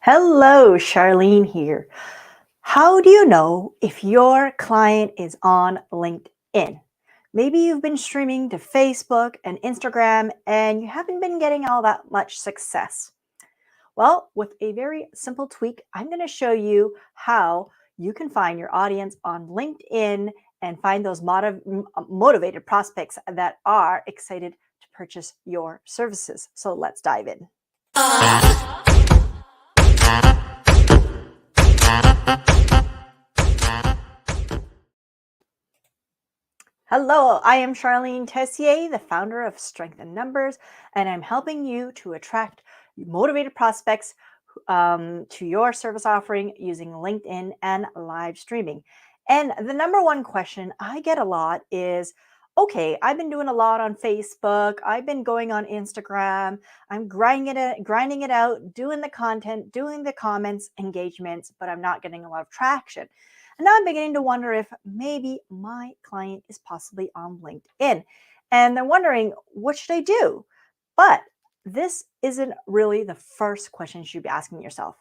Hello, Charlene here. How do you know if your client is on LinkedIn? Maybe you've been streaming to Facebook and Instagram and you haven't been getting all that much success. Well, with a very simple tweak, I'm going to show you how you can find your audience on LinkedIn and find those motivated prospects that are excited to purchase your services. So let's dive in. Hello, I am Charlene Tessier, the founder of Strength in Numbers, and I'm helping you to attract motivated prospects to your service offering using LinkedIn and live streaming. And the number one question I get a lot is, okay, I've been doing a lot on Facebook, I've been going on Instagram, I'm grinding it out, doing the content, doing the comments, engagements, but I'm not getting a lot of traction. And now I'm beginning to wonder if maybe my client is possibly on LinkedIn. And they're wondering, what should I do? But this isn't really the first question you should be asking yourself.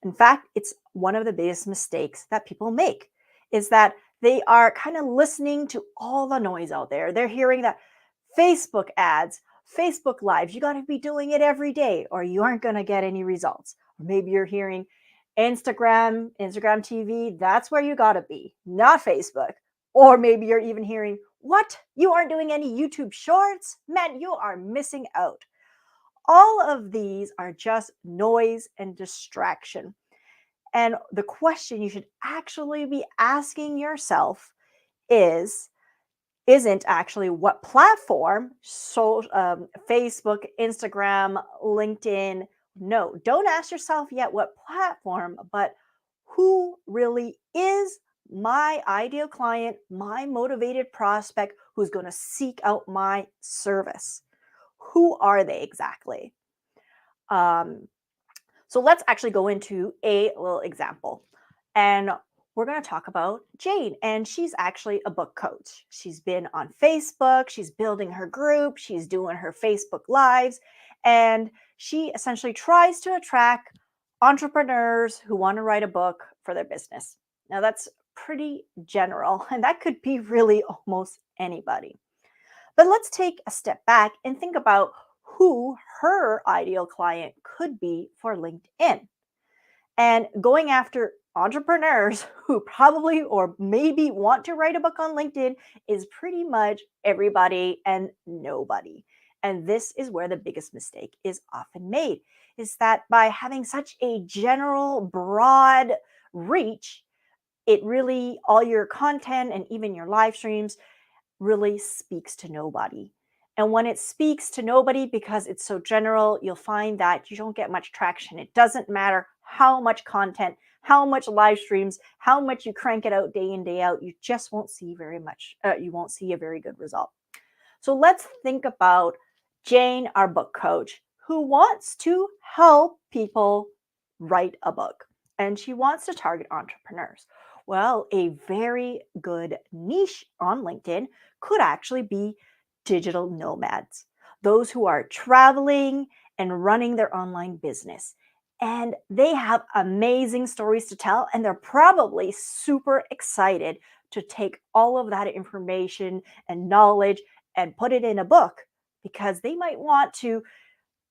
In fact, it's one of the biggest mistakes that people make is that they are kind of listening to all the noise out there. They're hearing that Facebook ads, Facebook lives, you got to be doing it every day or you aren't going to get any results. Or maybe you're hearing Instagram TV, that's where you got to be, not Facebook. Or maybe you're even hearing, what? You aren't doing any YouTube shorts? Man, you are missing out. All of these are just noise and distraction. And the question you should actually be asking yourself is isn't actually what platform, so Facebook, Instagram, LinkedIn. No, don't ask yourself yet what platform, but who really is my ideal client, my motivated prospect who's going to seek out my service. Who are they exactly? Um, so let's actually go into a little example. And we're going to talk about Jane. And she's actually a book coach. She's been on Facebook, she's building her group, she's doing her Facebook Lives, and she essentially tries to attract entrepreneurs who want to write a book for their business. Now, that's pretty general, and that could be really almost anybody. But let's take a step back and think about who her ideal client could be for LinkedIn. And going after entrepreneurs who probably or maybe want to write a book on LinkedIn is pretty much everybody and nobody. And this is where the biggest mistake is often made is that by having such a general, broad reach, it really, all your content and even your live streams really speaks to nobody. And when it speaks to nobody because it's so general, you'll find that you don't get much traction. It doesn't matter how much content, how much live streams, how much you crank it out day in, day out, you just won't see very much. You won't see a very good result. So let's think about Jane, our book coach, who wants to help people write a book and she wants to target entrepreneurs. Well, a very good niche on LinkedIn could actually be digital nomads, those who are traveling and running their online business. And they have amazing stories to tell, and they're probably super excited to take all of that information and knowledge and put it in a book because they might want to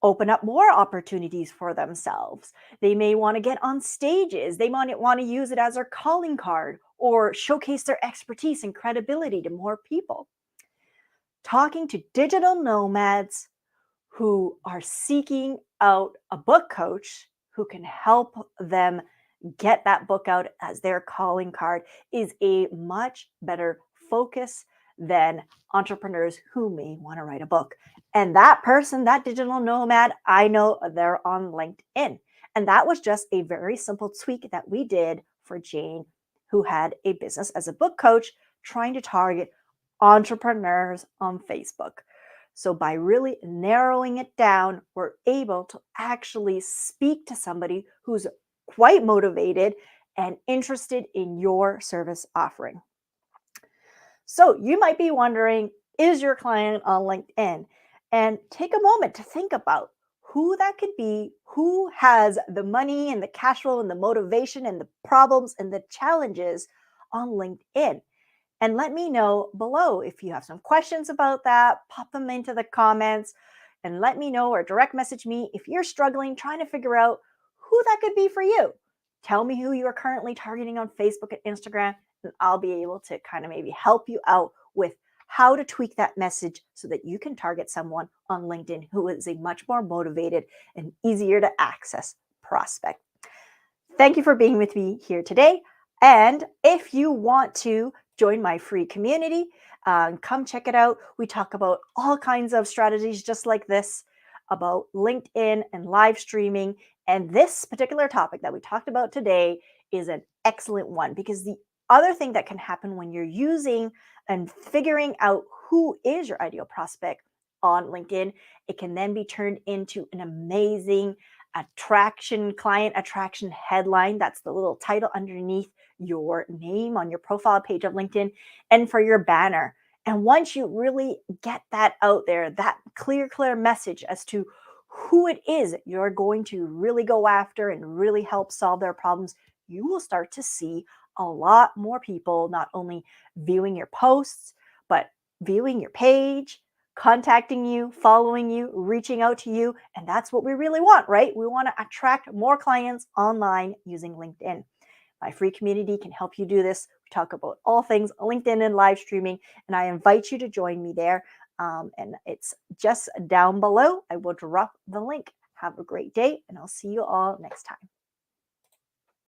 open up more opportunities for themselves. They may want to get on stages. They might want to use it as their calling card or showcase their expertise and credibility to more people. Talking to digital nomads who are seeking out a book coach who can help them get that book out as their calling card is a much better focus than entrepreneurs who may want to write a book. And that person, that digital nomad, I know they're on LinkedIn. And that was just a very simple tweak that we did for Jane, who had a business as a book coach trying to target entrepreneurs on Facebook. So by really narrowing it down, we're able to actually speak to somebody who's quite motivated and interested in your service offering. So you might be wondering, is your client on LinkedIn? And take a moment to think about who that could be, who has the money and the cash flow and the motivation and the problems and the challenges on LinkedIn. And let me know below if you have some questions about that. Pop them into the comments and let me know, or direct message me if you're struggling trying to figure out who that could be for you. Tell me who you are currently targeting on Facebook and Instagram, and I'll be able to kind of maybe help you out with how to tweak that message so that you can target someone on LinkedIn who is a much more motivated and easier to access prospect. Thank you for being with me here today. And if you want to join my free community, come check it out. We talk about all kinds of strategies just like this, about LinkedIn and live streaming. And this particular topic that we talked about today is an excellent one, because the other thing that can happen when you're using and figuring out who is your ideal prospect on LinkedIn, it can then be turned into an amazing client attraction headline. That's the little title underneath your name on your profile page of LinkedIn, and for your banner. And once you really get that out there, that clear message as to who it is you're going to really go after and really help solve their problems, you will start to see a lot more people not only viewing your posts, but viewing your page, contacting you, following you, reaching out to you. And that's what we really want, right? We want to attract more clients online using LinkedIn. My free community can help you do this. We talk about all things LinkedIn and live streaming, and I invite you to join me there. And it's just down below. I will drop the link. Have a great day, and I'll see you all next time.